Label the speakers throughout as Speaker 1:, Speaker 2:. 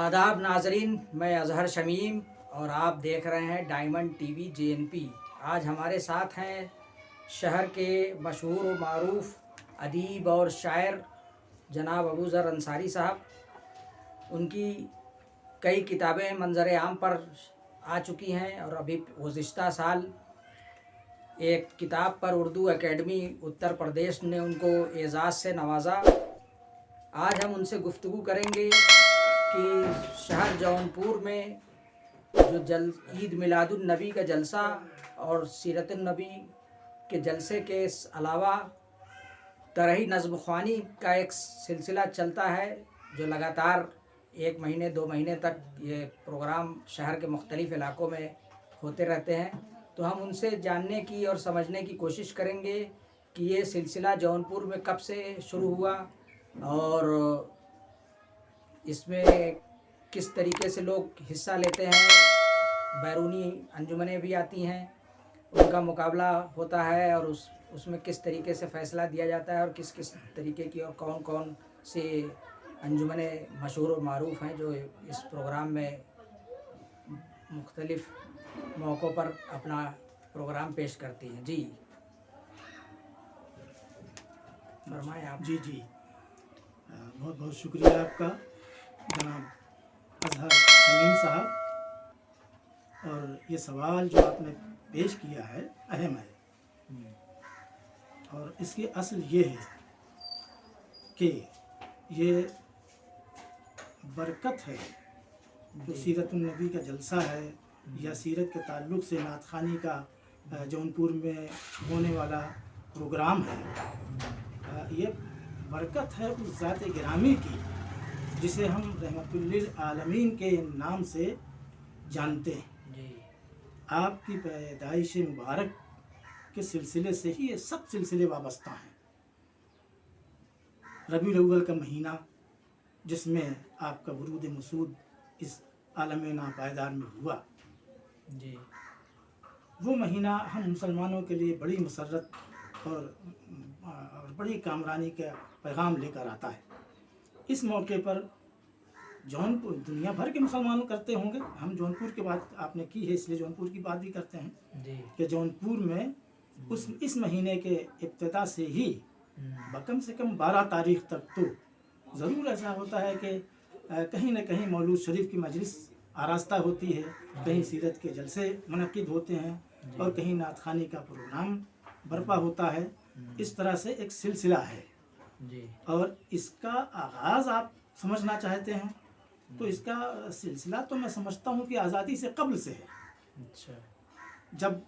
Speaker 1: आदाब नाजरीन, मैं अजहर शमीम और आप देख रहे हैं डायमंड टीवी JNP। आज हमारे साथ हैं शहर के मशहूर व मारूफ अदीब और शायर जनाब अबू ज़र अंसारी साहब। उनकी कई किताबें मंजर आम पर आ चुकी हैं और अभी गुज़िश्ता साल एक किताब पर उर्दू एकेडमी उत्तर प्रदेश ने उनको एज़ाज़ से नवाजा। आज हम उनसे गुफ्तगू करेंगे कि शहर जौनपुर में जो ईद मिलादुन नबी का जलसा और सीरतुन नबी के जलसे के अलावा तरही नज़्म ख़्वानी का एक सिलसिला चलता है, जो लगातार 1 महीने 2 महीने तक ये प्रोग्राम शहर के मुख्तलिफ़ इलाक़ों में होते रहते हैं। तो हम उनसे जानने की और समझने की कोशिश करेंगे कि ये सिलसिला जौनपुर में कब से शुरू हुआ और इसमें किस तरीके से लोग हिस्सा लेते हैं। बैरूनी अंजुमनें भी आती हैं, उनका मुकाबला होता है और उसमें किस तरीके से फ़ैसला दिया जाता है और किस किस तरीके की और कौन कौन से अंजुमनें मशहूर और मारूफ़ हैं जो इस प्रोग्राम में मुख्तलिफ़ मौक़ों पर अपना प्रोग्राम पेश करती हैं। जी फरमाएँ आप।
Speaker 2: जी बहुत बहुत शुक्रिया आपका जनाब अजहर शमीम साहब। और ये सवाल जो आपने पेश किया है अहम है और इसकी असल ये है कि ये बरकत है जो सीरतुन नबी का जलसा है या सीरत के ताल्लुक़ से नात ख़ानी का जौनपुर में होने वाला प्रोग्राम है। ये बरकत है उस ज़ात गिरामी की जिसे हम रहमतुल लिल आलमीन के नाम से जानते हैं। आपकी पैदाइश मुबारक के सिलसिले से ही ये सब सिलसिले वाबस्ता हैं। रबीउल अव्वल का महीना जिसमें आपका वरूद मसूद इस आलम नापायदार में हुआ
Speaker 1: जी,
Speaker 2: वो महीना हम मुसलमानों के लिए बड़ी मसरत और बड़ी कामरानी का पैगाम लेकर आता है। इस मौके पर जौनपुर दुनिया भर के मुसलमान करते होंगे, हम जौनपुर की बात आपने की है इसलिए जौनपुर की बात भी करते हैं
Speaker 1: जी। कि
Speaker 2: जौनपुर में इस महीने के इब्तिदा से ही कम से कम 12 तारीख तक तो ज़रूर ऐसा होता है कि कहीं न कहीं मौलूद शरीफ की मजलिस आरास्ता होती है, कहीं सीरत के जलसे मुनक्किद होते हैं और कहीं नात ख़ानी का प्रोग्राम बर्पा होता है। इस तरह से एक सिलसिला है
Speaker 1: जी।
Speaker 2: और इसका आगाज़ आप समझना चाहते हैं तो इसका सिलसिला तो मैं समझता हूँ कि आज़ादी से कब्ल से है।
Speaker 1: अच्छा।
Speaker 2: जब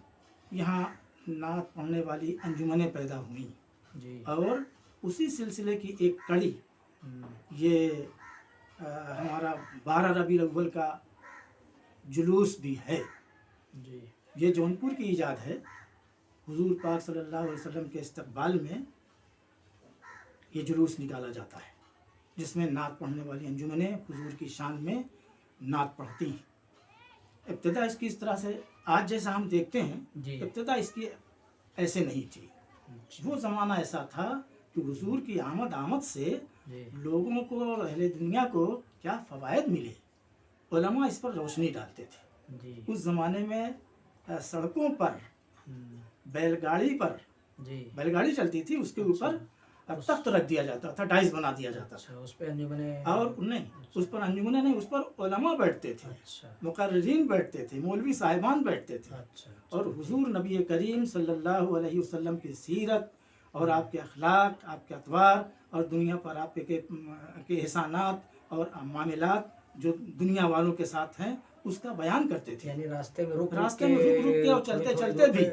Speaker 2: यहाँ नात पढ़ने वाली अंजुमनें पैदा हुई
Speaker 1: जी।
Speaker 2: और उसी सिलसिले की एक कड़ी ये हमारा 12 रबीउल अव्वल का जुलूस भी है।
Speaker 1: जी।
Speaker 2: ये जौनपुर की ईजाद है। हुजूर पाक सल्लल्लाहु अलैहि वसल्लम के इस्तकबाल में ये जुलूस निकाला जाता है जिसमें नात पढ़ने वाली अंजुमनें हुजूर की शान में नात पढ़ती हैं। इब्तिदा इसकी इस तरह से आज जैसा हम देखते हैं, इब्तिदा इसकी ऐसे नहीं थी। वो ज़माना ऐसा था कि हुजूर की आमद से लोगों को और अहले दुनिया को क्या फ़वायद मिले, उलमा इस पर रोशनी डालते थे। उस ज़माने में सड़कों पर बैलगाड़ी चलती थी, उसके ऊपर तख्त रख दिया जाता था, डाइस बना दिया जाता था।
Speaker 1: उस पर अंजुमनें
Speaker 2: और नहीं, उस पर अंजुमनें नहीं, उस पर उलमा बैठते थे, मुकर्रिरीन बैठते थे, मौलवी साहिबान बैठते थे। और हुजूर नबी करीम सल्लल्लाहु अलैहि वसल्लम की सीरत और आपके अखलाक, आपके अतवार और दुनिया पर आपके एहसानात और मामलात जो दुनिया वालों के साथ हैं उसका बयान करते थे।
Speaker 1: यानी रास्ते में रुक
Speaker 2: के और चलते भी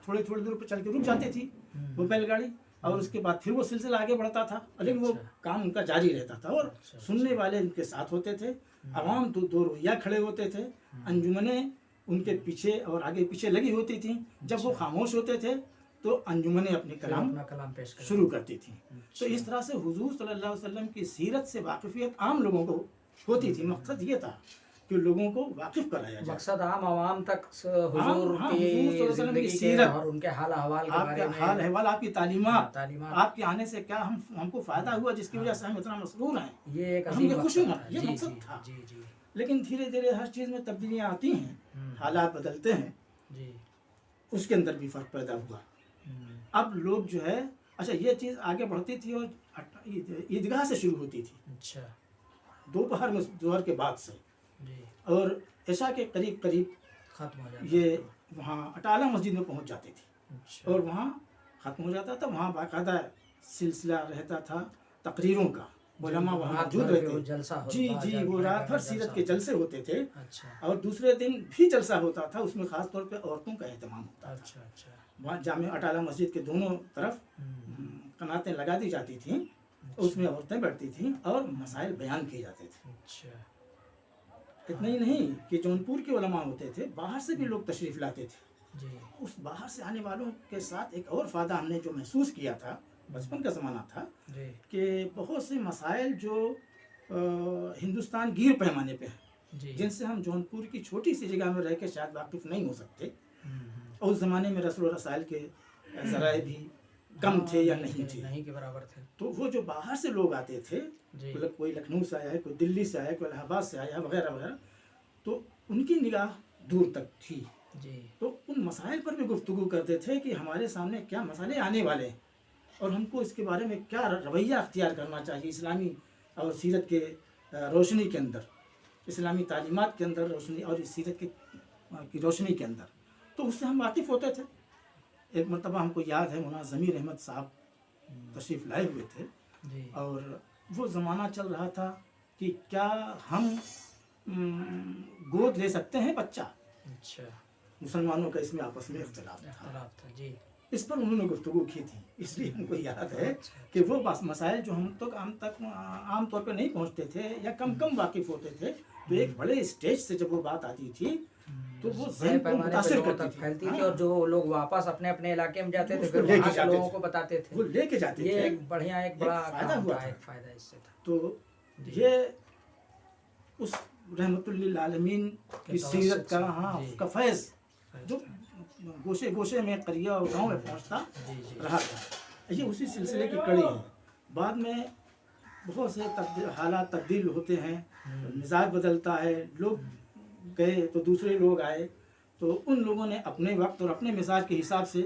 Speaker 1: थोड़ी
Speaker 2: थोड़ी दूर पर चल के रुक जाती थी वो बैलगाड़ी और उसके बाद फिर वो सिलसिला आगे बढ़ता था, लेकिन वो काम उनका जारी रहता था और सुनने वाले उनके साथ होते थे। अवाम दो रोइया खड़े होते थे, अंजुमनें उनके पीछे और आगे पीछे लगी होती थी। जब वो खामोश होते थे तो अंजुमनें अपने कलाम
Speaker 1: पेश
Speaker 2: शुरू करती थी। तो इस तरह से हुजूर सल्लल्लाहु अलैहि वसल्लम की सीरत से वाकिफियत आम लोगों को होती थी। मकसद ये था कि लोगों को वाकिफ कराया जाए।
Speaker 1: मकसद आम आवाम तक हुजूर
Speaker 2: हुजूर
Speaker 1: की
Speaker 2: सल्लल्लाहु अलैहि वसल्लम की
Speaker 1: जिंदगी के
Speaker 2: सीरत,
Speaker 1: और उनके हाल अहवाल के
Speaker 2: आपके
Speaker 1: बारे में,
Speaker 2: हाल अहवाल, आपकी तालीमात,
Speaker 1: तालीमात,
Speaker 2: आपके आने से क्या हमको फ़ायदा हुआ जिसकी वजह से हम इतना मसरूर हैं,
Speaker 1: ये एक
Speaker 2: हम
Speaker 1: अजीम
Speaker 2: ये खुश
Speaker 1: मकसद
Speaker 2: हुए,
Speaker 1: था।
Speaker 2: ये
Speaker 1: जी
Speaker 2: मकसद
Speaker 1: जी
Speaker 2: था।
Speaker 1: जी जी
Speaker 2: लेकिन धीरे धीरे हर चीज़ में तब्दीलियाँ आती हैं, हालात बदलते हैं,
Speaker 1: जी।
Speaker 2: उसके अंदर भी फ़र्क पैदा हुआ। अब लोग जो है, अच्छा ये चीज़ आगे बढ़ती थी और ईदगाह से शुरू होती थी,
Speaker 1: अच्छा
Speaker 2: दोपहर में, दोपहर के बाद से,
Speaker 1: जी,
Speaker 2: और ऐशा के करीब करीब
Speaker 1: खत्म हो जाता
Speaker 2: ये
Speaker 1: था।
Speaker 2: वहाँ अटाला मस्जिद में पहुँच जाती थी
Speaker 1: अच्छा
Speaker 2: और वहाँ ख़त्म हो जाता था। वहाँ बाकायदा सिलसिला रहता था तकरीरों का, उलमा वहाँ
Speaker 1: रात
Speaker 2: मौजूद
Speaker 1: भर के वो
Speaker 2: रहते।
Speaker 1: जलसा होता
Speaker 2: जी
Speaker 1: था,
Speaker 2: जी,
Speaker 1: जल
Speaker 2: वो
Speaker 1: भर
Speaker 2: रात
Speaker 1: का
Speaker 2: भर
Speaker 1: जलसा
Speaker 2: सीरत के
Speaker 1: होता
Speaker 2: जलसे होते थे,
Speaker 1: अच्छा
Speaker 2: और दूसरे दिन भी जलसा होता था, उसमें ख़ास तौर पे औरतों का एहतमाम होता था।
Speaker 1: अच्छा अच्छा।
Speaker 2: वहाँ जामे अटाला मस्जिद के दोनों तरफ कनातें लगा दी जाती थीं, उसमें औरतें बैठती थीं और मसाइल बयान किए जाते थे।
Speaker 1: अच्छा
Speaker 2: इतना ही नहीं कि जौनपुर के उलमा होते थे, बाहर से भी लोग तशरीफ़ लाते थे।
Speaker 1: जी
Speaker 2: उस बाहर से आने वालों के साथ एक और फ़ायदा हमने जो महसूस किया था, बचपन का ज़माना था,
Speaker 1: जी
Speaker 2: कि बहुत से मसाइल जो हिंदुस्तान गिर पैमाने पे हैं,
Speaker 1: जी
Speaker 2: जिनसे हम जौनपुर की छोटी सी जगह में रह के शायद वाकिफ़ नहीं हो सकते,
Speaker 1: हम्म,
Speaker 2: और उस ज़माने में रसूल रसायल के ज़राए भी कम थे या नहीं थे,
Speaker 1: नहीं के बराबर थे।
Speaker 2: तो वो जो बाहर से लोग आते थे,
Speaker 1: जी
Speaker 2: मतलब कोई लखनऊ से आया है, कोई दिल्ली से आया है, कोई इलाहाबाद से आया है, वगैरह वगैरह, तो उनकी निगाह दूर तक थी,
Speaker 1: जी
Speaker 2: तो उन मसाइल पर भी गुफ्तगू करते थे कि हमारे सामने क्या मसाले आने वाले हैं और हमको इसके बारे में क्या रवैया अख्तियार करना चाहिए इस्लामी और सीरत के रोशनी के अंदर, इस्लामी तालीमात के अंदर रोशनी और इस सीरत की रोशनी के अंदर। तो उससे हम वाकिफ़ होते थे। एक मरतबा हमको याद है, मौलाना ज़मीर अहमद साहब तशरीफ़ लाए हुए थे,
Speaker 1: जी
Speaker 2: और वो ज़माना चल रहा था कि क्या हम गोद ले सकते हैं बच्चा,
Speaker 1: अच्छा
Speaker 2: मुसलमानों का इसमें आपस में इख्तिलाफ था।
Speaker 1: इख्तलाफ था जी।
Speaker 2: इस पर उन्होंने गुफ्तगू की थी, इसलिए हमको याद है कि वो मसाइल जो हम तक आम तौर पर नहीं पहुंचते थे या कम वाकिफ़ होते थे, तो एक बड़े स्टेज से जब वो बात आती थी तो वो
Speaker 1: बड़े
Speaker 2: ज़हन को
Speaker 1: पैमाने पे
Speaker 2: मुतासिर
Speaker 1: लोगों
Speaker 2: करती
Speaker 1: तक
Speaker 2: थी।
Speaker 1: फैलती थी,
Speaker 2: हाँ,
Speaker 1: और जो लोग वापस अपने अपने इलाके में जाते थे
Speaker 2: उसको
Speaker 1: फिर
Speaker 2: लेके
Speaker 1: वहाँ के
Speaker 2: जाते
Speaker 1: लोगों
Speaker 2: थे।
Speaker 1: को बताते थे।
Speaker 2: वो लेके जाते
Speaker 1: ये
Speaker 2: थे।
Speaker 1: एक बढ़िया, एक बड़ा
Speaker 2: फ़ायदा
Speaker 1: काम
Speaker 2: हुआ
Speaker 1: था,
Speaker 2: था।
Speaker 1: एक फ़ायदा इससे था।
Speaker 2: तो
Speaker 1: जी।
Speaker 2: ये उस रहमतुल्लिल आलमीन की सीरत का, हाँ,
Speaker 1: जी।
Speaker 2: उसका फैज़ जो गोशे गोशे में, करिया और गाँव में पहुँचता
Speaker 1: जी जी
Speaker 2: रहा था, ये उसी सिलसिले की कड़ी है। बाद में बहुत से हालात तब्दील होते हैं, मिजाज बदलता है, लोग गए तो दूसरे लोग आए, तो उन लोगों ने अपने वक्त और अपने मिजाज के हिसाब से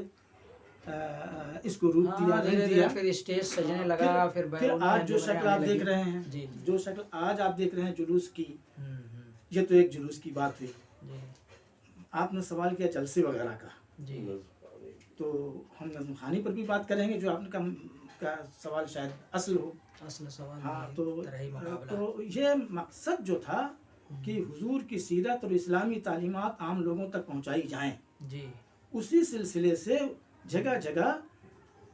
Speaker 2: इसको रूप दिया, रंग
Speaker 1: धीरे धीरे
Speaker 2: दिया।
Speaker 1: फिर स्टेज सजने लगा, फिर
Speaker 2: फिर
Speaker 1: बैलून
Speaker 2: आज जो
Speaker 1: जुलने
Speaker 2: शक्ल
Speaker 1: आने
Speaker 2: आप देख
Speaker 1: लगी।
Speaker 2: रहे हैं,
Speaker 1: जी जी
Speaker 2: जो शक्ल आज आप देख रहे हैं जुलूस की,
Speaker 1: हम्म,
Speaker 2: ये तो एक जुलूस की बात हुई।
Speaker 1: जी
Speaker 2: आपने सवाल किया जलसे वगैरह का,
Speaker 1: जी
Speaker 2: तो हम नज़्म ख़ानी पर भी बात करेंगे, जो आपने का सवाल शायद असल हो।
Speaker 1: असल सवाल
Speaker 2: हाँ,
Speaker 1: यही,
Speaker 2: तो
Speaker 1: तरही मुकाबला।
Speaker 2: तो ये मकसद जो था कि हुजूर की सीरत और इस्लामी तालीमात आम लोगों तक पहुंचाई जाएं,
Speaker 1: जी
Speaker 2: उसी सिलसिले से जगह जगह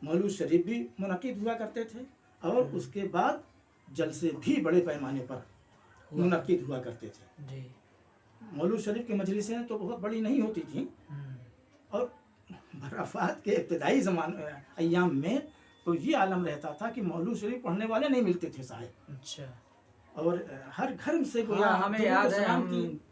Speaker 2: मौलूद शरीफ भी मुनक़िद हुआ करते थे, और उसके बाद जलसे भी बड़े पैमाने पर मुनक़िद हुआ करते थे।
Speaker 1: जी
Speaker 2: मौलूद शरीफ की मजलिसें तो बहुत बड़ी नहीं होती थीं, और बराफ़ात के इब्तदाई अय्याम में तो ये आलम रहता था कि मौलूद शरीफ पढ़ने वाले नहीं मिलते थे साहिब,
Speaker 1: अच्छा।
Speaker 2: और हर घर से गोया
Speaker 1: हाँ, हमें
Speaker 2: दुरूद
Speaker 1: याद
Speaker 2: व
Speaker 1: है
Speaker 2: सलाम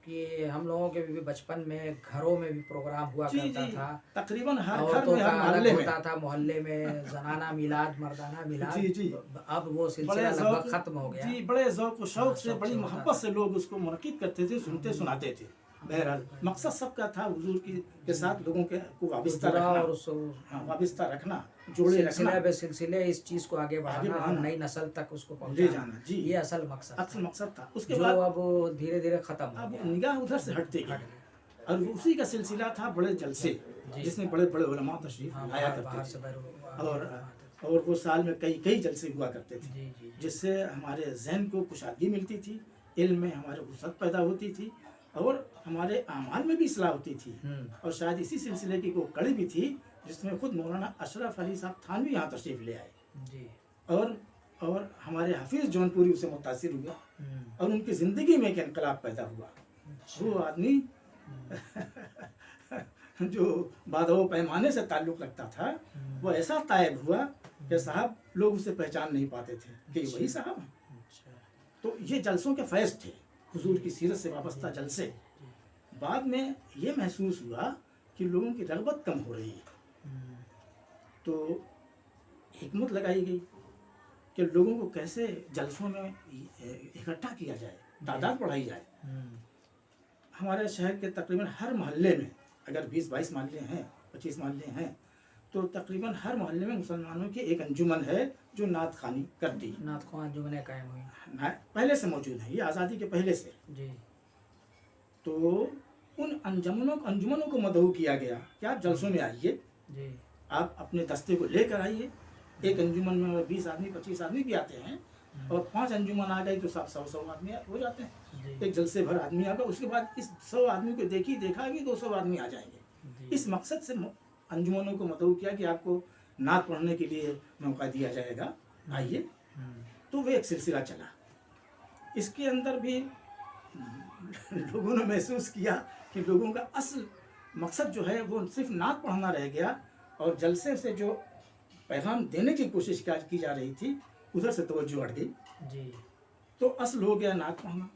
Speaker 1: कि हम लोगों के भी बचपन में घरों में भी प्रोग्राम हुआ
Speaker 2: जी
Speaker 1: करता
Speaker 2: जी,
Speaker 1: था।
Speaker 2: तकरीबन हर घर
Speaker 1: औरतों
Speaker 2: में,
Speaker 1: का
Speaker 2: हर
Speaker 1: अलग
Speaker 2: मोहल्ले में।
Speaker 1: होता था, मोहल्ले में जनाना मिलाद, मर्दाना मिलाद।
Speaker 2: जी जी,
Speaker 1: अब वो सिलसिला
Speaker 2: बड़े
Speaker 1: लगभग
Speaker 2: ज़ौक़,
Speaker 1: खत्म हो गया।
Speaker 2: जी, बड़े ज़ौक़ व शौक़ से,
Speaker 1: शौक़
Speaker 2: बड़ी
Speaker 1: से होता
Speaker 2: मोहब्बत
Speaker 1: था।
Speaker 2: से लोग उसको मुनक़िद करते थे, सुनते सुनाते थे। बहरहाल मकसद सबका था हुजूर के साथ लोगों को वाबिस्ता
Speaker 1: जुड़ा
Speaker 2: रखना,
Speaker 1: और उसको
Speaker 2: हाँ, वाबिस्ता रखना, जोड़े रखना,
Speaker 1: सिलसिले बे सिलसिले इस चीज को आगे बढ़ाना और
Speaker 2: बढ़ाना,
Speaker 1: नई नस्ल तक उसको
Speaker 2: ले
Speaker 1: पहुंचाना,
Speaker 2: जाना। जी,
Speaker 1: ये असल मकसद
Speaker 2: असल
Speaker 1: था,
Speaker 2: मकसद था। उसके
Speaker 1: जो
Speaker 2: बाद
Speaker 1: अब धीरे धीरे खत्म हो
Speaker 2: अब
Speaker 1: गया,
Speaker 2: निगाह उधर से हटते
Speaker 1: हट
Speaker 2: गई,
Speaker 1: गया।
Speaker 2: और उसी का सिलसिला था बड़े जलसे,
Speaker 1: जी।
Speaker 2: जिसमें बड़े बड़े उलमा तशरीफ
Speaker 1: हाँ,
Speaker 2: लाया
Speaker 1: बाहर
Speaker 2: करते
Speaker 1: से
Speaker 2: थे,
Speaker 1: बैरून
Speaker 2: और वो साल में कई कई जलसे हुआ करते थे,
Speaker 1: जी जी
Speaker 2: जिससे हमारे जहन को कुशादगी मिलती थी, इल्म में हमारे वसअत पैदा होती थी, और हमारे आमाल में भी इस्लाह होती थी। और शायद इसी सिलसिले की कोई कड़ी भी थी जिसमें खुद मौलाना अशरफ अली साहब थानवी यहाँ तशरीफ़ ले आए,
Speaker 1: जी
Speaker 2: और हमारे हाफिज़ जौनपुरी उससे मुतासिर हुआ, और उनकी ज़िंदगी में एक इनकलाब पैदा हुआ। वो आदमी जो बादो पैमाने से ताल्लुक़ रखता था, वो ऐसा तायब हुआ कि साहब लोग उसे पहचान नहीं पाते थे कि वही साहब हैं।
Speaker 1: अच्छा।
Speaker 2: तो ये जलसों के फैज़ थे, हुजूर की सीरत से वाबस्ता जलसे। बाद में ये महसूस हुआ कि लोगों की रग़बत कम हो रही है, तो हिकमत लगाई गई कि लोगों को कैसे जलसों में इकट्ठा किया जाए, तादाद बढ़ाई जाए। हमारे शहर के तकरीबन हर मोहल्ले में, अगर 20-22 मोहल्ले हैं, 25 मोहल्ले हैं, तो तकरीबन हर मोहल्ले में मुसलमानों की एक अंजुमन है जो नात खानी करती।
Speaker 1: नात ख़्वां अंजुमनें कायम हुई,
Speaker 2: पहले से मौजूद है, ये आज़ादी के पहले से।
Speaker 1: जी।
Speaker 2: तो उन अंजुमनों को मदऊ किया गया कि आप जलसों में आइए,
Speaker 1: जी।
Speaker 2: आप अपने दस्ते को लेकर आइए। एक अंजुमन में 20 आदमी 25 आदमी भी आते हैं, और 5 अंजुमन आ गई तो 100 आदमी हो जाते हैं। एक जलसे भर आदमी आ गया, उसके बाद इस 100 आदमी को देखा कि 200 आदमी आ जाएंगे। इस मकसद से अंजुमनों को मदऊ किया कि आपको नात पढ़ने के लिए मौका दिया जाएगा, आइए। तो वो एक सिलसिला चला। इसके अंदर भी लोगों ने महसूस किया कि लोगों का असल मकसद जो है वो सिर्फ नात पढ़ना रह गया, और जलसे से जो पैगाम देने की कोशिश की जा रही थी उधर से तवज्जो हट गई,
Speaker 1: जी।
Speaker 2: तो असल हो गया नात पढ़ना।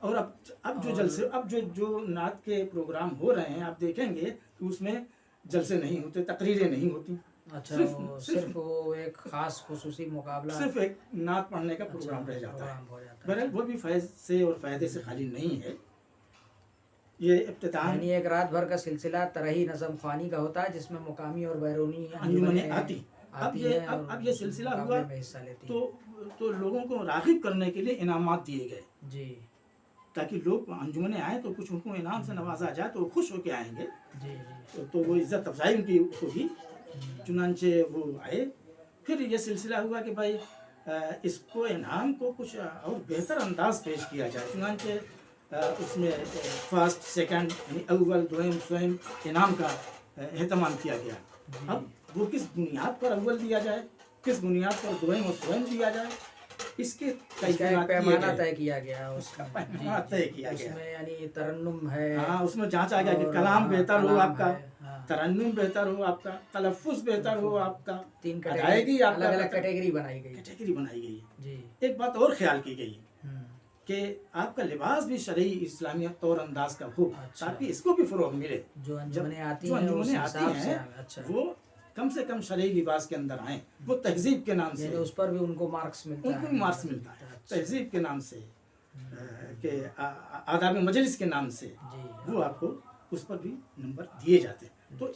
Speaker 2: और अब जो जलसे, अब जो नात के प्रोग्राम हो रहे हैं, आप देखेंगे कि उसमें जलसे नहीं होते, तकरीरें नहीं होती।
Speaker 1: अच्छा, सिर्फ वो एक खास खुसूसी मुकाबला,
Speaker 2: सिर्फ एक नात पढ़ने का प्रोग्राम रह जाता है। बहरहाल वो भी फैज़ से और फ़ायदे से खाली नहीं है। ये इब्तिदान
Speaker 1: यानी एक रात भर का सिलसिला तरही नज़म ख़्वानी का होता है, जिसमें मुकामी और बैरूनी
Speaker 2: अंजुमनें आती। अब ये सिलसिला हुआ तो लोगों को राग़िब करने के लिए इनामात दिए गए,
Speaker 1: जी, ताकि
Speaker 2: लोग अंजुमनें आए तो कुछ उनको इनाम से नवाजा जाए तो खुश होकर आएंगे,
Speaker 1: जी।
Speaker 2: तो वो इज़्ज़त अफजाई उनकी होगी। चुनांचे वो आए। फिर ये सिलसिला हुआ कि भाई इसको इनाम को कुछ और बेहतर अंदाज पेश किया जाए। चुनांचे उसमें फर्स्ट सेकंड यानी अव्वल दोयम स्वयं इनाम का एहतमाम किया गया। अब वो किस बुनियाद पर अव्वल दिया जाए, किस बुनियाद पर दोयम और स्वयं दिया जाए, इसके
Speaker 1: पैमाना तय किया गया, उसका
Speaker 2: पैमाना तय किया गया।
Speaker 1: उसमें यानी तरन्नुम है,
Speaker 2: हाँ, उसमें जांचा गया कि कलाम बेहतर हो आपका, तरन्नुम बेहतर हो आपका, तलफ़्फ़ुज़ बेहतर हो आपका,
Speaker 1: 3
Speaker 2: अलग-अलग
Speaker 1: कैटेगरी बनाई
Speaker 2: गई
Speaker 1: जी।
Speaker 2: एक बात और ख्याल की गई कि आपका लिबास भी शरई इस्लामी तौर अंदाज का हो, ताकि इसको भी फ़रोग़ मिले।
Speaker 1: जो अंजुमनें आती
Speaker 2: हैं
Speaker 1: अच्छा,
Speaker 2: वो कम से कम शरई लिबास के अंदर आए, वो तहज़ीब के नाम से,
Speaker 1: उस पर भी उनको मार्क्स मिलता
Speaker 2: है, तहज़ीब के नाम से, के आदाब मजलिस के नाम से, वो आपको उस पर भी नंबर दिए जाते हैं। तो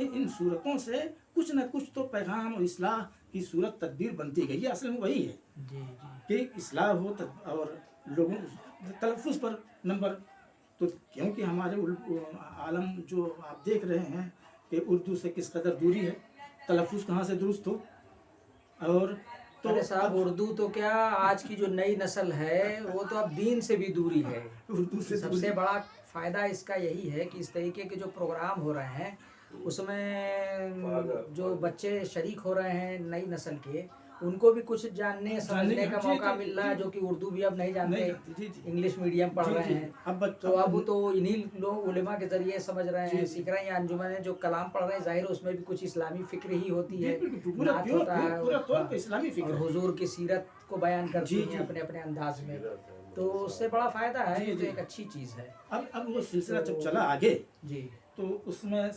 Speaker 2: इन सूरतों से कुछ न कुछ तो पैगाम और इस्लाह की सूरत तदबीर बनती गई है। असल में वही है कि इस्लाह हो और लोगों तलफ़्फ़ुज़ पर नंबर, तो क्योंकि हमारे आलम जो आप देख रहे हैं कि उर्दू से किस कदर दूरी है, तलफ़्फ़ुज़ कहाँ से दुरुस्त हो। और तो
Speaker 1: अरे साहब, उर्दू तो क्या, आज की जो नई नस्ल है वो तो अब दीन से भी दूरी है।
Speaker 2: उर्दू से
Speaker 1: सबसे बड़ा फ़ायदा इसका यही है कि इस तरीके के जो प्रोग्राम हो रहे हैं उसमें जो बच्चे शरीक हो रहे हैं नई नस्ल के, उनको भी कुछ जानने समझने का मौका मिल रहा है, जो कि उर्दू भी अब नहीं जानते, इंग्लिश मीडियम पढ़ रहे हैं। अब तो इन्हीं लोग उलेमा के ज़रिए समझ रहे हैं, सीख रहे हैं। अंजुमन जो कलाम पढ़ रहे हैं, ज़ाहिर उसमें भी कुछ इस्लामी फ़िक्र ही होती है, नात होता है, और हुजूर की सीरत को बयान करती हैं अपने अपने अंदाज में, तो उससे बड़ा फ़ायदा है। ये तो एक अच्छी चीज़ है।
Speaker 2: अब वो सिलसिला जब चला आगे
Speaker 1: जी,
Speaker 2: तो उसमें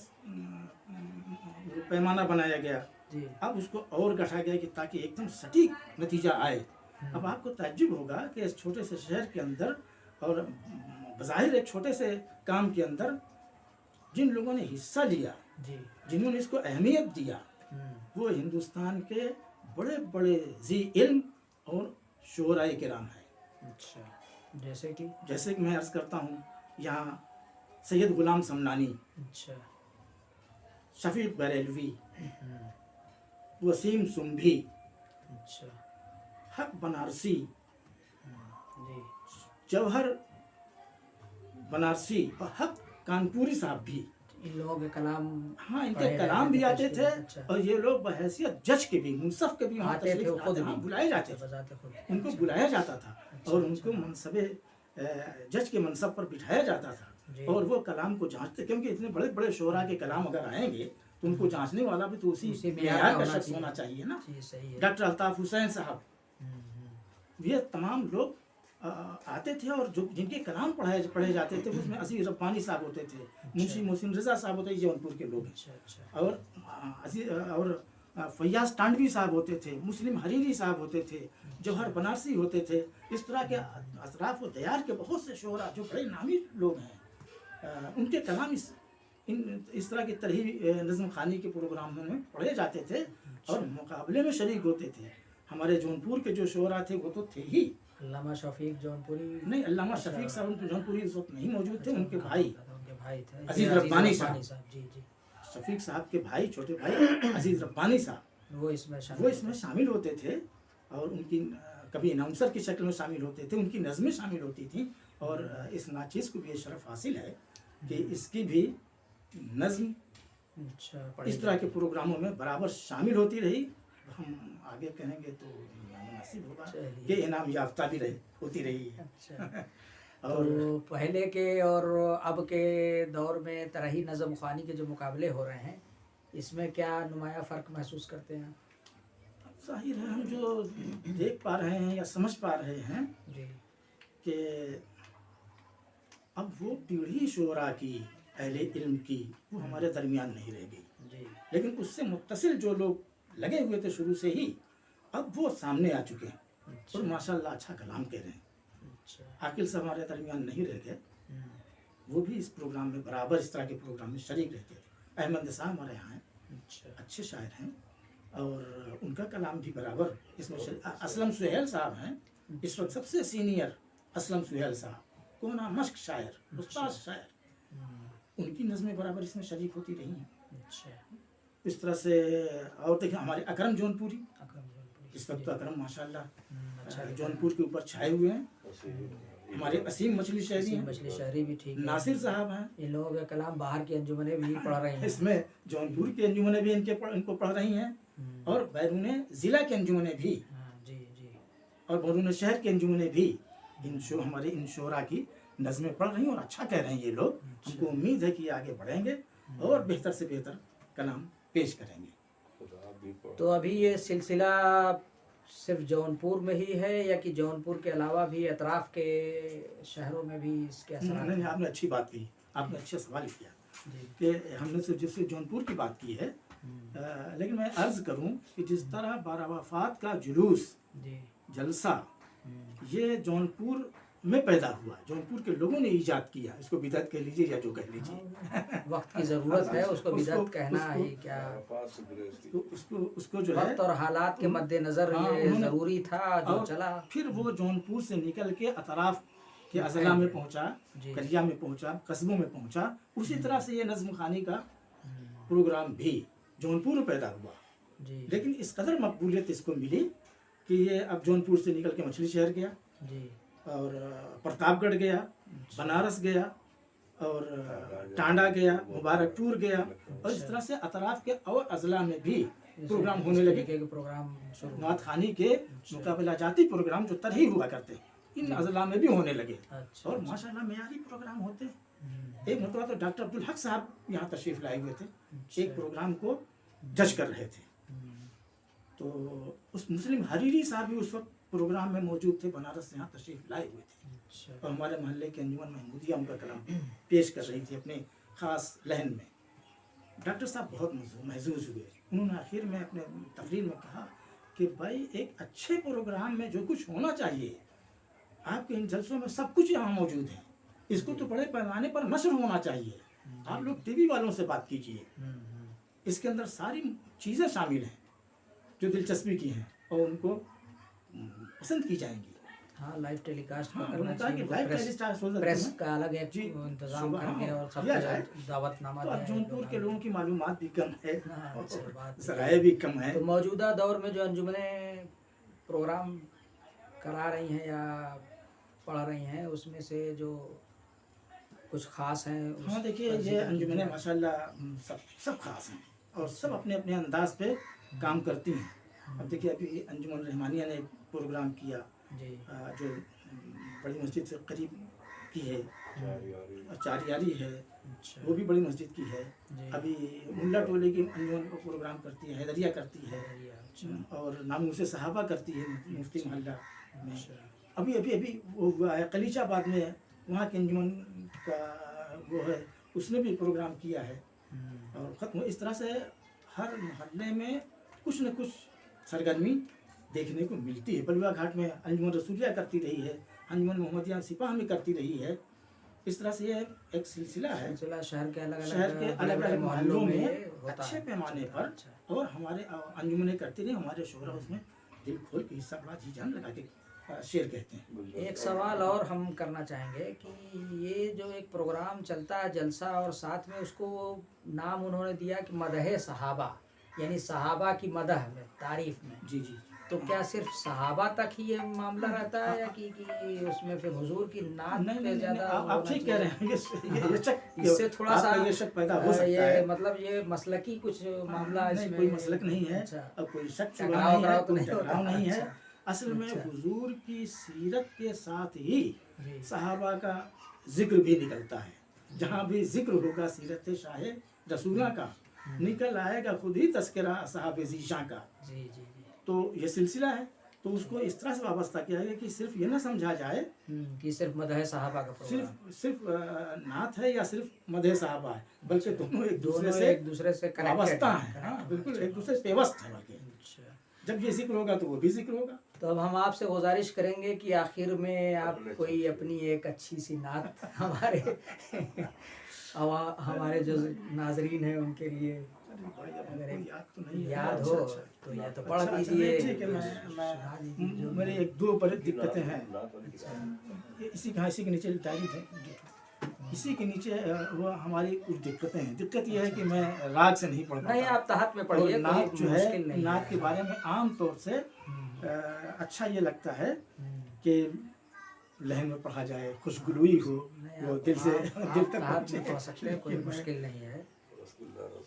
Speaker 2: पैमाना बनाया गया जी। अब उसको और गढ़ा गया कि ताकि एकदम सटीक नतीजा आए। अब आपको ताज्जुब होगा कि इस छोटे से शहर के अंदर और बज़ाहिर एक छोटे से काम के अंदर जिन लोगों ने हिस्सा लिया जी, जिन्होंने इसको अहमियत दिया, वो हिंदुस्तान के बड़े बड़े ज़ी इल्म और शोराए किराम हैं।
Speaker 1: अच्छा, जैसे कि
Speaker 2: मैं अर्ज़ करता हूँ, यहाँ सैयद गुलाम समनानी,
Speaker 1: अच्छा,
Speaker 2: शफीक बरेलवी, वसीम सुम्भी,
Speaker 1: अच्छा,
Speaker 2: हक बनारसी
Speaker 1: जी,
Speaker 2: जौहर बनारसी और हक कानपुरी साहब भी,
Speaker 1: इन लोगों के कलाम,
Speaker 2: हाँ, इनके कलाम भी आते थे। अच्छा। और ये लोग बहैसियत जज के भी, मुंसफ के भी वहाँ तशरीफ लाते, हाँ, बुलाए जाते थे, उनको बुलाया जाता था और उनको मनसबे जज के मनसब पर बिठाया जाता था और वो कलाम को जांचते, क्योंकि इतने बड़े बड़े शोरा के कलाम अगर आएंगे तो उनको जांचने वाला भी तो उसी मेयार का शख्स होना चाहिए ना। डॉक्टर अल्ताफ हुसैन साहब, ये तमाम लोग आते थे और जो जिनके कलाम पढ़े जाते थे उसमें अजीज रब्बानी साहब होते थे, मुंशी मोहसिन रजा साहब होते थे, जौनपुर के लोग हैं। और फैयाज टांडवी साहब होते थे, मुस्लिम हरीरी साहब होते थे, जौहर बनारसी होते थे। इस तरह के अशराफ व दयार के बहुत से शोरा जो बड़े नामी लोग हैं, उनके कलाम इस तरह की तरही नज़्म खानी के प्रोग्राम में पढ़े जाते थे और मुकाबले में शरीक होते थे। हमारे जौनपुर के जो शोरा थे वो तो थे ही।
Speaker 1: अल्लामा शफीक जौनपुरी
Speaker 2: नहीं, अल्लामा शफीक साहब उनके जौनपुरी इस वक्त नहीं मौजूद थे। उनके भाई
Speaker 1: थे
Speaker 2: अजीज रब्बानी साहब,
Speaker 1: जी जी,
Speaker 2: शफीक साहब के भाई, छोटे भाई अजीज रब्बानी साहब,
Speaker 1: वो इसमें
Speaker 2: शामिल होते थे और उनकी कभी अनाउंसर की शक्ल में शामिल होते थे, उनकी नज़में शामिल होती थी। और इस नाचीज़ को भी ये शरफ हासिल है कि इसकी भी नज़्म इस तरह के प्रोग्रामों में बराबर शामिल होती रही। हम आगे कहेंगे तो मुनासिब होगा कि इनाम याफ्ता भी होती रही है।
Speaker 1: और तो पहले के और अब के दौर में तरही नज़म ख़वानी के जो मुकाबले हो रहे हैं, इसमें क्या नुमाया फ़र्क महसूस करते हैं?
Speaker 2: ज़ाहिर है हम जो देख पा रहे हैं या समझ पा रहे हैं
Speaker 1: जी
Speaker 2: कि अब वो पीढ़ी शोरा की, अहले इल्म की, वो हमारे दरमियान नहीं रह गई जी। लेकिन उससे मुत्तसिल जो लोग लगे हुए थे शुरू से ही, अब वो सामने आ चुके हैं और माशाल्लाह अच्छा कलाम कह रहे हैं। आकिल साहब हमारे दरमियान नहीं रह गए, वो भी इस प्रोग्राम में बराबर इस तरह के प्रोग्राम में शरीक रहते थे। अहमद निसार हमारे यहाँ हैं, अच्छे शायर हैं और उनका कलाम भी बराबर इसमें असलम सुहेल साहब हैं इस वक्त सबसे सीनियर। असलम सुहेल साहब कोना मश्क शायर, उस्ताद शायर, उनकी नज़में बराबर इसमें शरीक होती रही हैं। इस तरह से और देखिए हमारे अकरम जौनपुरी, इस वक्त तो अकरम माशाल्लाह जौनपुर के ऊपर छाए हुए हैं। हमारे असीम मछली शहरी भी ठीक, नासिर साहब हैं, इन लोगों का कलाम बाहर की अंजुमनें भी पढ़ रही हैं। इसमें जौनपुर की अंजुमनें भी इनको पढ़ रही हैं और बैरून ज़िला की अंजुमनें भी जी और बैरून शहर की अंजुमनें भी हमारे इन शोरा की नज़में पढ़ रही हैं और अच्छा कह रहे हैं ये लोग। हमको उम्मीद है कि ये आगे बढ़ेंगे और बेहतर से बेहतर कलाम पेश करेंगे।
Speaker 1: तो अभी ये सिलसिला सिर्फ जौनपुर में ही है या कि जौनपुर के अलावा भी अतराफ़ के शहरों में भी इसके असर?
Speaker 2: नहीं, आपने अच्छी बात की, आपने अच्छा सवाल किया कि हमने सिर्फ जौनपुर की बात की है। लेकिन मैं अर्ज़ करूं कि जिस तरह बारावफात का जुलूस जलसा ये जौनपुर में पैदा हुआ, जौनपुर के लोगों ने ईजाद किया, इसको बिदअत कह लीजिए या जो कह लीजिए।
Speaker 1: वक्त की ज़रूरत है, उसको बिदअत कहना ही क्या,
Speaker 2: उसको जो है
Speaker 1: वक्त और हालात के मद्देनज़र ये ज़रूरी था जो चला। फिर
Speaker 2: वो जौनपुर से निकल के अतराफ़ के अज़ला में पहुंचा, कलिया में पहुंचा, कस्बों में पहुंचा। उसी तरह से ये नज़्म ख़ानी का प्रोग्राम भी जौनपुर में पैदा हुआ। लेकिन इस कदर मकबूलियत इसको मिली कि ये अब जौनपुर से निकल के मछली शहर गया और प्रतापगढ़ गया, बनारस गया और टांडा गया, मुबारकपुर गया और इस तरह से अतराफ़ के और अज़ला में भी प्रोग्राम होने लगे। नात खानी के मुकाबला जाती प्रोग्राम जो तरही हुआ करते इन अज़ला में भी होने लगे और माशाल्लाह मेयारी प्रोग्राम होते। एक मरतबा तो डॉक्टर अब्दुल हक साहब यहाँ तशरीफ़ लाए हुए थे, एक प्रोग्राम को जज कर रहे थे। तो उस मुस्लिम हरीरी साहब भी उस वक्त प्रोग्राम में मौजूद थे, बनारस से यहाँ तशरीफ़ लाए हुए थे और हमारे मोहल्ले के अंजुमन महमूदिया उनका कलाम पेश कर रही थी अपने ख़ास लहन में। डॉक्टर साहब बहुत महसूस हुए। उन्होंने आखिर में अपने तकरीर में कहा कि भाई एक अच्छे प्रोग्राम में जो कुछ होना चाहिए, आपके इन जलसों में सब कुछ यहाँ मौजूद है, इसको तो बड़े पैमाने पर नशर होना चाहिए। आप लोग टीवी वालों से बात कीजिए, इसके अंदर सारी चीज़ें शामिल हैं जो दिलचस्पी की हैं और उनको पसंद की जाएंगी।
Speaker 1: हाँ, लाइव टेलीकास्ट करना चाहिए, प्रेस का अलग एक इंतजाम करके और सब दावतनामा
Speaker 2: तो अब जौनपुर के लोगों की मालूमात भी कम है, ज़राए भी कम है।
Speaker 1: तो मौजूदा दौर में जो अंजुमने प्रोग्राम करा रही हैं या पढ़ रही हैं, उसमें से जो कुछ ख़ास हैं?
Speaker 2: हाँ, देखिए ये अंजुमने माशाल्लाह सब ख़ास हैं और सब अपने अपने अंदाज पे काम करती हैं। अब देखिए अभी अंजुमन रहमानिया ने प्रोग्राम किया जो बड़ी मस्जिद से करीब की है, चारियारी है, वो भी बड़ी मस्जिद की है। अभी मुल्ला टोले की अंजुमन को प्रोग्राम करती है, हैदरिया करती है और नामूस सहाबा करती है मुफ्ती मोहल्ला में। अभी अभी अभी वो हुआ है कलीचाबाद में, वहाँ के अंजुमन का वो है, उसने भी प्रोग्राम किया है और ख़त्म। इस तरह से हर मोहल्ले में कुछ न कुछ सरगर्मी देखने को मिलती है। बलुआ घाट में अंजुमन रसूलिया करती रही है, अंजुमन मोहम्मदिया सिपाह में करती रही है। इस तरह से ये एक सिलसिला है,
Speaker 1: सिलसिला शहर के अलग
Speaker 2: अलग अलग मोहल्लों में
Speaker 1: होता
Speaker 2: अच्छे
Speaker 1: है।
Speaker 2: पैमाने पर।
Speaker 1: अच्छा।
Speaker 2: और हमारे अंजुमने करती रही, हमारे शोहरा उसमें दिल खोल के हिस्सा बड़ा जी जान लगा के शेर कहते हैं।
Speaker 1: एक सवाल और हम करना चाहेंगे कि ये जो एक प्रोग्राम चलता है जलसा, और साथ में उसको नाम उन्होंने दिया कि मदह सहाबा, यानी सहाबा की मदह में, तारीफ में।
Speaker 2: जी जी।
Speaker 1: तो क्या सिर्फ सहाबा तक ही ये मामला रहता है या कि उसमें फिर हुजूर की नात
Speaker 2: नहीं
Speaker 1: पे
Speaker 2: नहीं,
Speaker 1: ज्यादा
Speaker 2: आप ठीक कह रहे हैं। ये शक,
Speaker 1: इससे थोड़ा सा
Speaker 2: ये शक पैदा हो सकता
Speaker 1: ये
Speaker 2: है।
Speaker 1: मतलब ये मसलकी कुछ मामला
Speaker 2: नहीं,
Speaker 1: इसमें
Speaker 2: कोई मसलक नहीं है।
Speaker 1: अच्छा।
Speaker 2: अब कोई शक
Speaker 1: टकराव
Speaker 2: नहीं है,
Speaker 1: तो
Speaker 2: कोई
Speaker 1: नहीं
Speaker 2: टकराव
Speaker 1: होता।
Speaker 2: नहीं है।
Speaker 1: अच्छा।
Speaker 2: असल में
Speaker 1: अच्छा।
Speaker 2: हुजूर की सीरत के साथ ही
Speaker 1: जी।
Speaker 2: सहाबा का जिक्र भी निकलता है। जहाँ भी जिक्र होगा सीरत शाह रसूला का, निकल आएगा खुद ही तस्करा सहाबे ज़ीशां का।
Speaker 1: जी जी जी।
Speaker 2: तो ये सिलसिला है, तो उसको इस तरह से वाबस्ता किया गया कि सिर्फ ये ना समझा जाए
Speaker 1: कि सिर्फ मदह सहाबा का प्रोग्राम,
Speaker 2: सिर्फ नात है या सिर्फ मदह साहबा है, बल्कि दोनों एक दूसरे से
Speaker 1: एक दूसरे से
Speaker 2: वाबस्ता है। हाँ बिल्कुल, एक दूसरे से पेवस्त है। बल्कि
Speaker 1: अच्छा।
Speaker 2: जब ये जिक्र होगा तो वो भी जिक्र होगा।
Speaker 1: तो अब हम आपसे गुजारिश करेंगे कि आखिर में आप कोई अपनी एक अच्छी सी नात हमारे जो नाजरीन हैं उनके लिए अगर एक
Speaker 2: याद तो नहीं है।
Speaker 1: याद
Speaker 2: अच्छा,
Speaker 1: हो
Speaker 2: अच्छा।
Speaker 1: तो या तो पढ़
Speaker 2: अच्छा,
Speaker 1: दीजिए।
Speaker 2: ठीक है,
Speaker 1: सुना दीजिए जो
Speaker 2: मेरे
Speaker 1: भी।
Speaker 2: एक दो बड़े दिक्कतें हैं। ये इसी के नीचे डायरी है, इसी के नीचे वो हमारी कुछ दिक्कतें हैं। दिक्कत ये है कि मैं राग से नहीं पढ़
Speaker 1: नहीं,
Speaker 2: पाता।
Speaker 1: आप तहत में पढ़िए,
Speaker 2: और नात
Speaker 1: कोई
Speaker 2: जो
Speaker 1: मुश्किल
Speaker 2: है,
Speaker 1: नहीं
Speaker 2: नात
Speaker 1: है।
Speaker 2: के बारे में आम तौर से अच्छा ये लगता है कि लहन में पढ़ा जाए, खुशगुलुई हो, वो दिल से दिल तक
Speaker 1: तहत में
Speaker 2: पहुंचे।
Speaker 1: पढ़ सकते हैं, कोई मुश्किल नहीं है।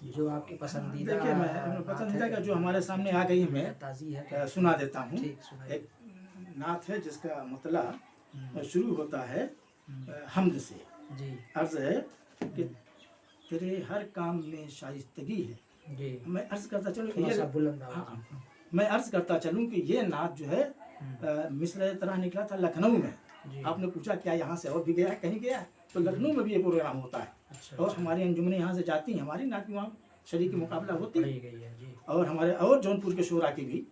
Speaker 1: जो आपकी पसंदीदा
Speaker 2: देखिए, मैं पसंदीदा का जो हमारे सामने आ गई मैं
Speaker 1: ताज़ी है
Speaker 2: सुना देता हूँ।
Speaker 1: ठीक सुनाइए।
Speaker 2: एक नात है जिसका मतला शुरू होता है हम्द से।
Speaker 1: जी
Speaker 2: अर्ज है कि तेरे हर काम में शाइस्तगी है।
Speaker 1: जी।
Speaker 2: मैं अर्ज करता चलूँ कि
Speaker 1: थोड़ा सा
Speaker 2: ये
Speaker 1: बुलंद
Speaker 2: हाँ,
Speaker 1: आवाज़ में।
Speaker 2: हाँ। मैं अर्ज करता चलूँ कि ये नात जो है मिस्र तरह निकला था लखनऊ में।
Speaker 1: जी।
Speaker 2: आपने पूछा क्या यहाँ से और भी गया है, कहीं गया है? तो लखनऊ में भी ये प्रोग्राम होता है।
Speaker 1: अच्छा,
Speaker 2: और हमारी अंजुमने यहाँ से जाती हैं, हमारी नात की वहाँ शरीक मुकाबला होती है।
Speaker 1: पढ़ी गई है जी।
Speaker 2: और हमारे और जौनपुर के शोरा की भी।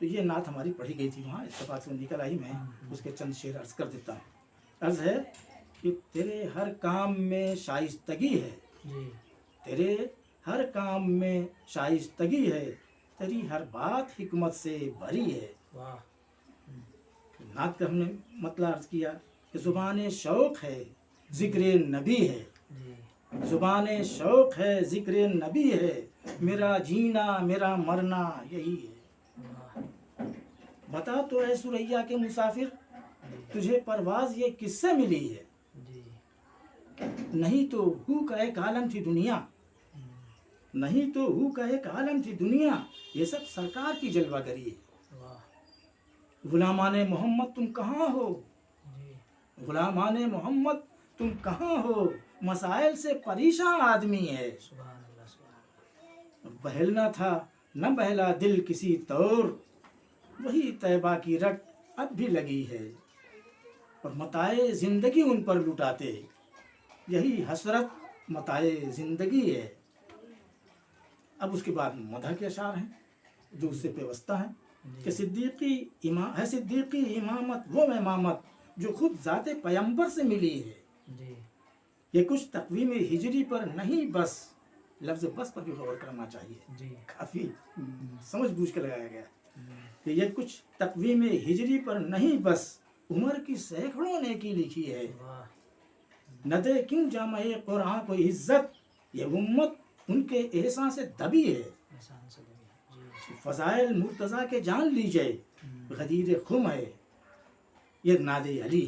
Speaker 2: तो ये नात हमारी पढ़ी गई थी वहाँ, इत्तेफाक से निकल आई। मैं उसके चंद शेर अर्ज कर देता हूँ। अर्ज है कि तेरे हर काम में शाइस्तगी है,
Speaker 1: जी
Speaker 2: तेरे हर काम में शाइस्तगी है, तेरी हर बात हिकमत से भरी है।
Speaker 1: वाह।
Speaker 2: नात का हमने मतलब अर्ज किया कि ज़ुबान शौक़ है, ज़िक्र नबी है।
Speaker 1: जी
Speaker 2: ज़ुबान शौक़ है, ज़िक्र नबी है, मेरा जीना मेरा मरना यही है।
Speaker 1: वाह।
Speaker 2: बता तो है सुरैया के मुसाफिर, तुझे परवाज़ ये किससे मिली है?
Speaker 1: जी।
Speaker 2: नहीं तो हू का एक आलम थी दुनिया, नहीं तो हू का एक आलम थी दुनिया, ये सब सरकार की जलवागरी है।
Speaker 1: वाह।
Speaker 2: गुलामाने मोहम्मद तुम कहाँ हो,
Speaker 1: जी।
Speaker 2: गुलामाने मोहम्मद तुम कहाँ हो, मसाइल से परेशान आदमी है।
Speaker 1: सुभान अल्लाह, सुभान अल्लाह।
Speaker 2: बहलना था न बहला दिल किसी तौर, वही तैबा की रट अब भी लगी है। और मताए ज़िंदगी उन पर लुटाते, यही हसरत मताए ज़िंदगी है। अब उसके बाद मदह के अशार हैं जो उससे पेवस्ता है कि सिद्दीकी इमामत वो इमामत जो खुद ज़ाते पैगंबर से मिली है।
Speaker 1: जी।
Speaker 2: ये कुछ तकवीम हिजरी पर नहीं, बस लफ्ज़ बस पर भी गौर करना चाहिए।
Speaker 1: जी।
Speaker 2: काफ़ी समझ बूझ के लगाया गया कि ये कुछ तकवीम हिजरी पर नहीं, बस उमर की सैकड़ों ने की लिखी है।
Speaker 1: वाह।
Speaker 2: न दे क्यों जामे कुरान को इज्जत, ये उम्मत उनके एहसान से दबी है।
Speaker 1: एहसान से दबी है। जी।
Speaker 2: फ़ज़ाइल मुर्तज़ा के जान लीजिए, गदीर खुम है ये नादे अली।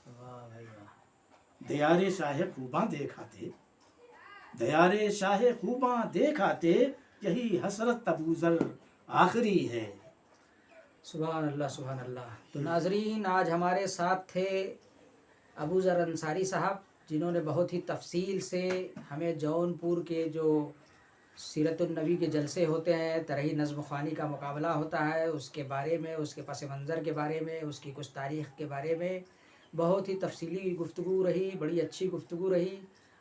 Speaker 1: वाह भाई वाह।
Speaker 2: दयारे शाह खूबा देखाते, दयारे शाह खूबा देखाते, यही हसरत अबूज़र आखिरी है।
Speaker 1: सुभान अल्लाह, सुभान अल्लाह। तो नाजरीन, आज हमारे साथ थे अबू ज़र अंसारी साहब, जिन्होंने बहुत ही तफसील से हमें जौनपुर के जो सीरतुन नबी के जलसे होते हैं, तरही नज़्म ख़्वानी का मुकाबला होता है, उसके बारे में, उसके पस मंज़र के बारे में, उसकी कुछ तारीख़ के बारे में बहुत ही तफसीली गुफ्तगू रही, बड़ी अच्छी गुफ्तगू रही।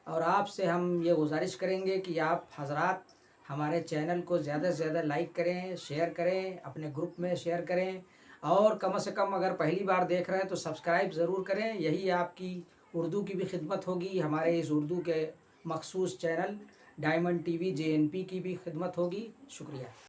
Speaker 1: और आपसे हम ये गुज़ारिश करेंगे कि आप हज़रात हमारे चैनल को ज़्यादा से ज़्यादा लाइक करें, शेयर करें, अपने ग्रुप में शेयर करें, और कम से कम अगर पहली बार देख रहे हैं तो सब्सक्राइब ज़रूर करें। यही आपकी उर्दू की भी खिदमत होगी, हमारे इस उर्दू के मखसूस चैनल डायमंड टीवी JNP की भी खिदमत होगी। शुक्रिया।